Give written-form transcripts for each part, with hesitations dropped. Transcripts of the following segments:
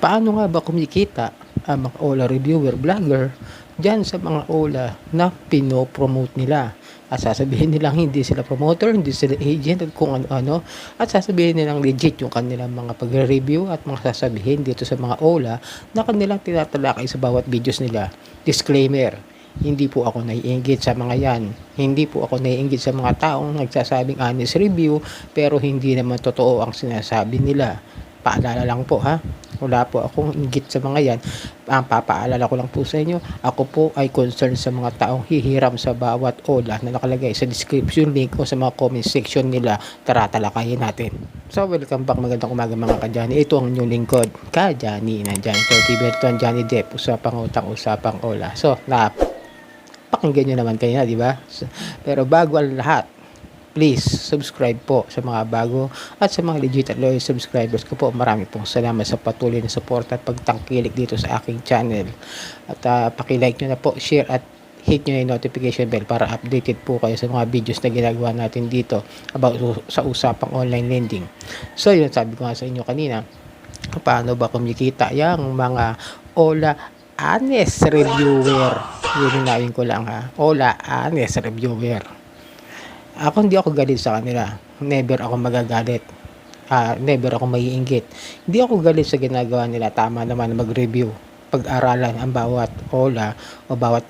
Paano nga ba kumikita ang mga OLA reviewer, vlogger diyan sa mga OLA na pino-promote nila? At sasabihin nilang hindi sila promoter, hindi sila agent at kung ano-ano. At sasabihin nilang legit yung kanilang mga pagre-review at mga sasabihin dito sa mga OLA na kanilang tinatalakay sa bawat videos nila. Disclaimer, hindi po ako naiinggit sa mga yan. Hindi po ako naiinggit sa mga taong nagsasabing honest review pero hindi naman totoo ang sinasabi nila. Paalala lang po ha. Wala po akong inggit sa mga yan. Ang papaalala ko lang po sa inyo, ako po ay concerned sa mga taong hihiram sa bawat OLA na nakalagay sa description link o sa mga comment section nila. Tara, talakayin natin. So, welcome back. Magandang umaga mga kadyani. Ito ang inyong lingkod, kadyani ng Johnny TV. Ito ang Johnny Depp, usapang utang, usapang OLA. So, pakinggan nyo naman kayo na, di ba? Pero bago ang lahat, please subscribe po sa mga bago at sa mga legit at loyal subscribers ko po. Marami pong salamat sa patuloy na support at pagtangkilik dito sa aking channel. At paki-like nyo na po, share at hit nyo yung notification bell para updated po kayo sa mga videos na ginagawa natin dito about sa usapang online lending. So yun, sabi ko nga sa inyo kanina, paano ba kumikita yung mga OLA honest reviewer? Yun ko lang ha, OLA honest reviewer. Ako hindi ako galit sa kanila. Never ako magagalit. Never ako maiinggit. Hindi ako galit sa ginagawa nila. Tama naman mag-review. Pag-aralan ang bawat OLA o bawat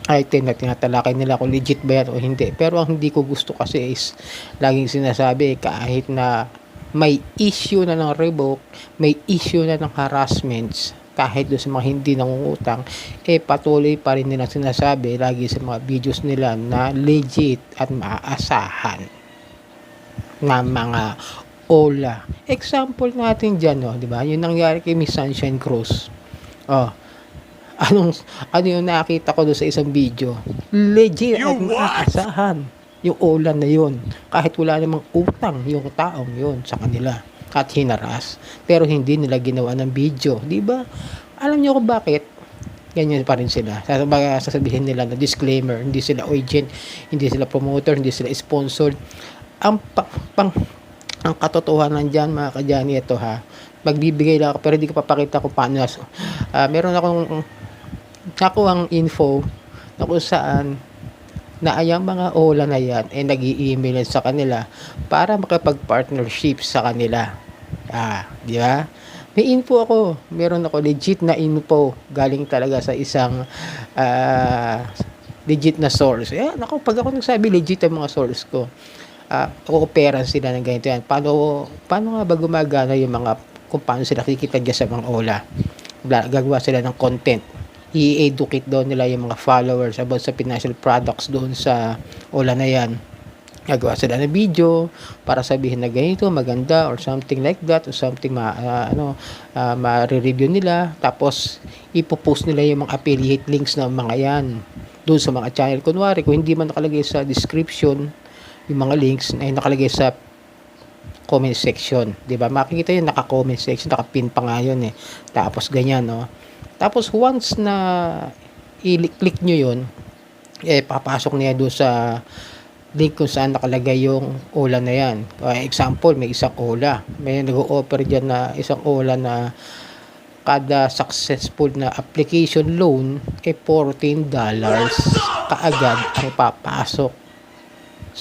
item na tinatalakay nila kung legit ba yan o hindi. Pero ang hindi ko gusto kasi is laging sinasabi kahit na may issue na ng revoke, may issue na ng harassments, kahit doon sa mga hindi nangungutang, patuloy pa rin nilang sinasabi lagi sa mga videos nila na legit at maaasahan na mga OLA. Example natin dyan, di ba? Yung nangyari kay Miss Sunshine Cruz. Ano yung nakita ko doon sa isang video? Legit at maaasahan yung OLA na yun. Kahit wala namang utang yung taong yun sa kanila at hinaras, pero hindi nila ginawa ng video, di ba? Alam niyo kung bakit? Ganyan pa rin sila. Sasabihin nila na disclaimer, hindi sila agent, hindi sila promoter, hindi sila sponsor. Ang katotohanan diyan mga kadyani, ito ha. Magbibigay lang ako pero hindi ko papakita kung paano. Meron akong nakuhang info na kung saan na ayang mga OLA na yan nag-i-email sa kanila para makapag-partnership sa kanila. Di ba? May info ako. Meron ako legit na info galing talaga sa isang legit na source. Pag ako nagsabi legit ang mga source ko, kooperan sila ng ganito yan. Paano nga ba gumagana yung mga, kung paano sila kikita dyan sa mga OLA? Gagawa sila ng content. I-educate doon nila yung mga followers about sa financial products doon sa OLA na yan. Gagawa sila ng video para sabihin na ganito, maganda or something like that or something ma-review nila. Tapos ipopost nila yung mga affiliate links ng mga yan doon sa mga channel. Kunwari, kung hindi man nakalagay sa description yung mga links ay nakalagay sa comment section, 'di ba? Makikita yun, naka-comment section, naka-pin pa nga yun Tapos ganyan, no? Tapos once na i-click nyo yun, papasok niya doon sa link kung saan nakalagay yung OLA na yan. Example, may isang OLA. May nag-o-offer dyan na isang OLA na kada successful na application loan, $14 kaagad ang papasok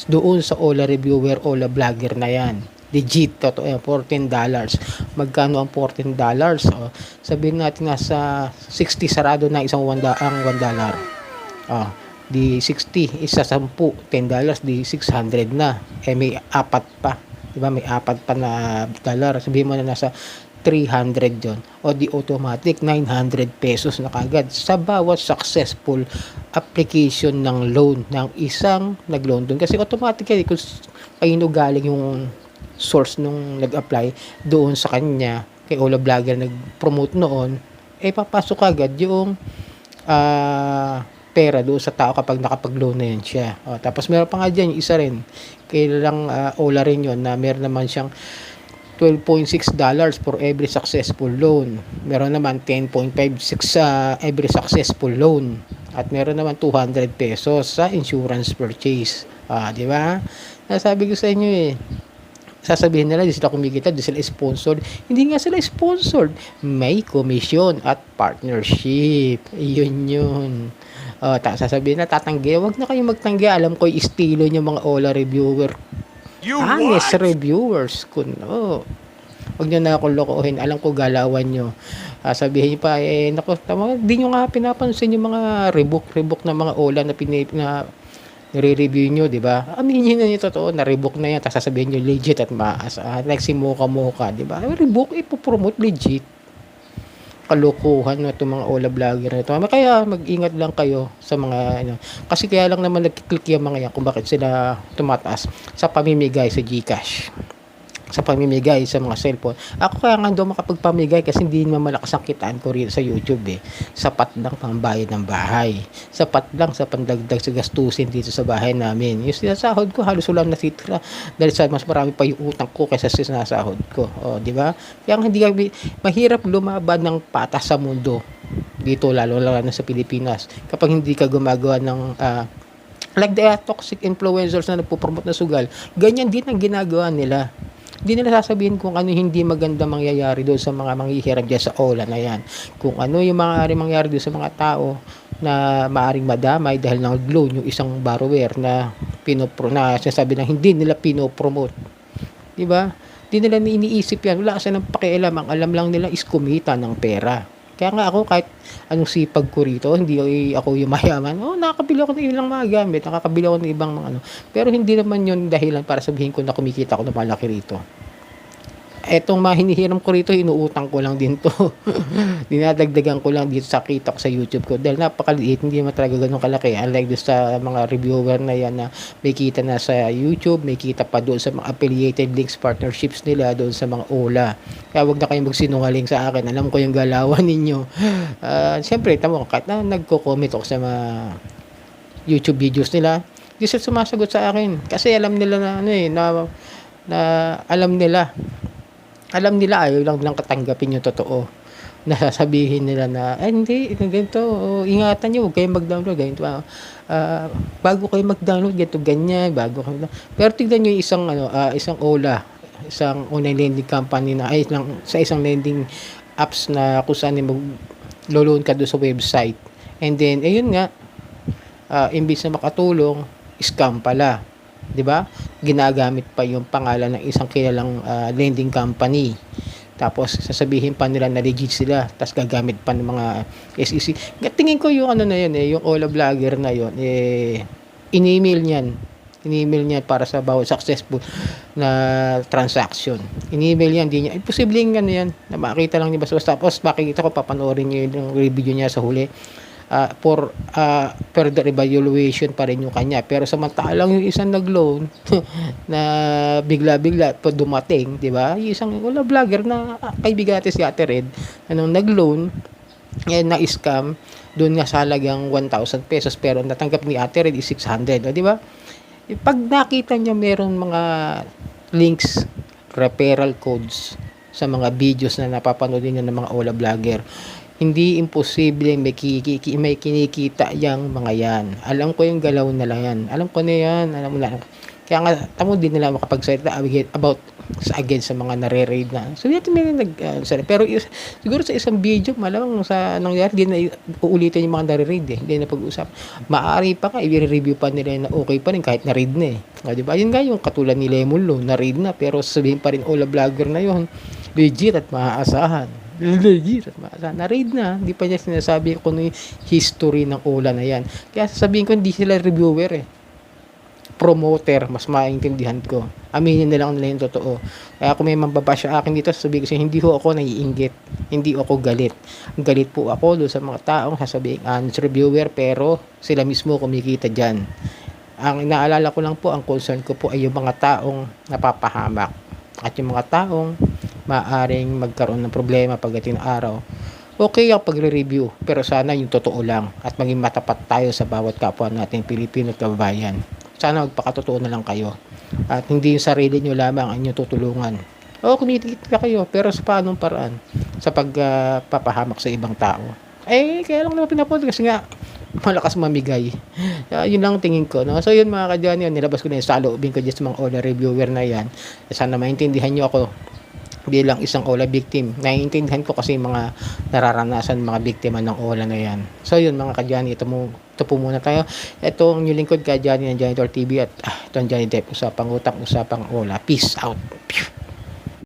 doon sa OLA reviewer, OLA vlogger na yan. Legit, totoo yan, $14. Magkano ang $14? Sabihin natin nasa 60 sarado na isang $1. Di 60, isa 10, $10, di 600 na. May apat pa. Diba? May apat pa na dollar. Sabihin mo na nasa 300 yon. O di automatic, 900 pesos na kagad sa bawat successful application ng loan ng isang nag-loan doon. Kasi automatically, kung kayo galing yung source nung nag-apply doon sa kanya, kay OLA vlogger nag-promote noon, papasok agad yung pera doon sa tao kapag nakapag-loan na yan siya. Tapos meron pa nga dyan, yung isa rin, kailang OLA rin yun, na meron naman siyang $12.6 for every successful loan. Meron naman 10.56 every successful loan. At meron naman 200 pesos sa insurance purchase. Di ba? Nasabi ko sa inyo Sasabihin nila, di sila kumikita, di sila sponsored. Hindi nga sila sponsored. May commission at partnership. Yun. Sasabihin na, tatanggi. Huwag na kayong magtanggi. Alam ko yung estilo niyo mga Ola reviewer. Honest reviewers. Kuno. Huwag nyo na akong lokohin. Alam ko galawan nyo. Sabihin nyo pa, naku, tama, di nyo nga pinapansin yung mga rebook na mga Ola na nire-review nyo, di ba? Aminin nyo yung totoo, na-rebook na yan, tapos sasabihin nyo legit at maasahan. Like si Mocha, di ba? Rebook, ipopromote legit. Kalukuhan na itong mga Ola vlogger na ito. Kaya mag-ingat lang kayo sa mga, kasi kaya lang naman nagkiklik yung mga yan kung bakit sila tumataas sa pamimigay sa GCash. Sa pamimigay sa mga cellphone. Ako kaya nga doon makapagpamigay kasi hindi naman malakas ang kitaan ko rin sa YouTube eh. Sapat lang pambayad ng bahay. Sapat lang sa pandagdag sa gastusin dito sa bahay namin. Yung sinasahod ko halos wala natitira dahil sa mas marami pa yung utang ko kaysa sa sinasahod ko. Di ba? Kaya hindi mahirap lumaban ng patas sa mundo. Dito lalo na sa Pilipinas. Kapag hindi ka gumagawa ng like the toxic influencers na nagpo-promote na sugal, ganyan din ang ginagawa nila. Hindi nila sasabihin kung ano hindi maganda mangyayari doon sa mga manghihirap dyan sa Ola na yan. Kung ano yung maaaring mangyayari doon sa mga tao na maaaring madamay dahil nag-loan yung isang borrower na sinasabi na hindi nila pinopromote. Diba? Hindi nila iniisip yan. Wala kasi ng pakialam. Ang alam lang nila is kumita ng pera. Kaya nga ako kahit anong sipag ko rito, hindi ako yung mayaman. Nakakabili ako ng ilang mga gamit, nakakabili ako ng ibang mga Pero hindi naman yun dahilan para sabihin ko na kumikita ako na malaki rito. Etong mahinihiram ko rito, inuutang ko lang din to. Dinadagdagan ko lang dito sa kita ko sa YouTube ko. Dahil napakaliit, hindi naman talaga ganun kalaki. Unlike doon sa mga reviewer na yan na may kita na sa YouTube, may kita pa doon sa mga affiliated links, partnerships nila doon sa mga Ola. Kaya huwag na kayong magsinungaling sa akin. Alam ko yung galawan ninyo. Siyempre, tamo, kahit na nagko-comment ako sa mga YouTube videos nila, hindi sila sumasagot sa akin. Kasi alam nila na alam nila ayaw lang nilang katanggapin yung totoo. Nasasabihin nila na hindi, ganito, ingatan nyo, huwag kayong mag-download, ganito. Bago kayo mag-download, ganito, ganyan, pero tignan nyo yung isang Ola, isang online lending company na sa isang lending apps na kung saan mag-loan ka doon sa website. And then, ayun nga, imbis na makatulong, scam pala. 'Di ba? Ginagamit pa yung pangalan ng isang kilalang lending company. Tapos sasabihin pa nila na legit sila, tapos gagamit pa ng mga SEC. Tingin ko yung na yun yung Ola vlogger na yun in-email niyan para sa bawat successful na transaction. In-email niyan, hindi niya imposible yan na makita lang ni basta tapos makikita ko papanoorin niyo yung review niya sa huli. For further evaluation pa rin yung kanya. Pero samantalang yung isang nag-loan na bigla-bigla po dumating, di ba? Yung isang wala vlogger na kaibigan natin si Ate Red, nag-loan, na-scam, doon nga sa halagang 1,000 pesos pero natanggap ni Ate Red is 600, di ba? Pag nakita niya meron mga links, referral codes sa mga videos na napapanood niya ng mga Ola vlogger, hindi imposible may kinikita yang mga yan. Alam ko yung galaw na lang yan. Alam ko na yan. Alam mo na. Kaya nga, tamo din nila makapagsalita about against sa mga nare-raid na. So, dito may pero siguro sa isang video, malamang sa nangyari, hindi na uulitin yung mga nare-raid eh. Hindi na pag-usap. Maaari pa nga, i-review pa nila na okay pa rin kahit na-raid na eh. Diba? Yun nga yung katulad ni Lemon Lo, na-raid na, pero sabihin pa rin, Ola vlogger na yun. Legit at maaasahan. Na-raid na, hindi pa niya sinasabi kung ano yung history ng Ola na yan. Kaya sasabihin ko, hindi sila reviewer eh, promoter, mas maintindihan ko. Aminin nila kung nila yung totoo. Kaya kung may mababash sa akin dito, sasabihin ko hindi ho ako naiinggit, hindi ako galit. Galit po ako doon sa mga taong sasabihin honest reviewer pero sila mismo kumikita dyan. Ang inaalala ko lang po, ang concern ko po ay yung mga taong napapahamak at yung mga taong maaring magkaroon ng problema pagdating ng araw. Okay ang pagre-review, pero sana yung totoo lang at maging matapat tayo sa bawat kapwa nating Pilipino at kababayan. Sana magpakatotoo na lang kayo at hindi yung sarili nyo lamang ang inyong tutulungan. Kumikita kayo, pero sa paanong paraan? Sa pagpapahamak sa ibang tao. Kaya lang naman pinapod kasi nga malakas mamigay. Yun lang tingin ko, no? So yun mga ka-Johnny, nilabas ko na yung saloobin ko dyan sa mga OLA reviewer na yan. Sana maintindihan nyo ako bilang isang OLA victim. Naiintindihan ko kasi mga nararanasan mga biktima ng OLA na yan. So yun mga ka-Johnny, ito po muna tayo. Ito ang new lingkod kay Johnny ng Janitor TV at ito ang Johnny Depp, usapang utang, usapang OLA. Peace out.